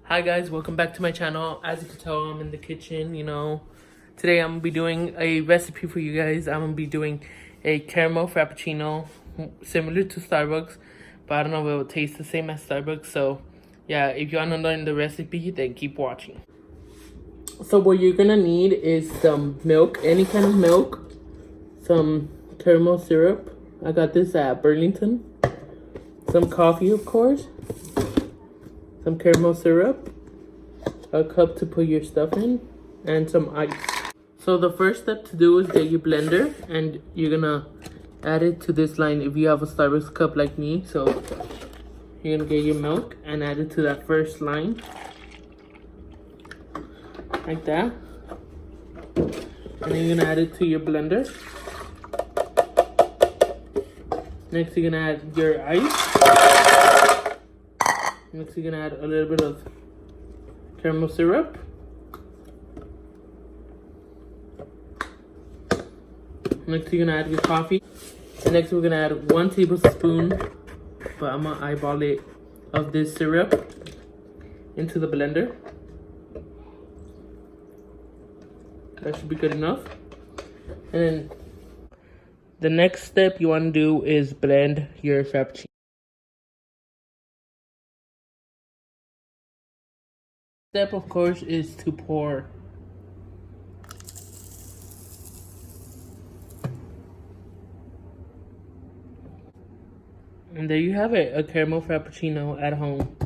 Hi guys, welcome back to my channel. As you can tell, I'm in the kitchen, Today I'm gonna be doing a recipe for you guys. I'm gonna be doing a caramel frappuccino, similar to Starbucks, but I don't know if it will taste the same as Starbucks. So yeah, if you wanna learn the recipe, then keep watching. So what you're gonna need is some milk, any kind of milk, some caramel syrup. I got this at Burlington. Some coffee, of course. Some caramel syrup, a cup to put your stuff in, and some ice. So the first step to do is get your blender, and you're gonna add it to this line if you have a Starbucks cup like me. So you're gonna get your milk and add it to that first line, like that. And then you're gonna add it to your blender. Next you're gonna add your ice. Next, you're gonna add a little bit of caramel syrup. Next, you're gonna add your coffee. And next, we're gonna add 1 tablespoon, but I'm gonna eyeball it, of this syrup into the blender. That should be good enough. And then the next step you wanna do is blend your frappuccino. Step, of course, is to pour. And there you have it, a caramel frappuccino at home.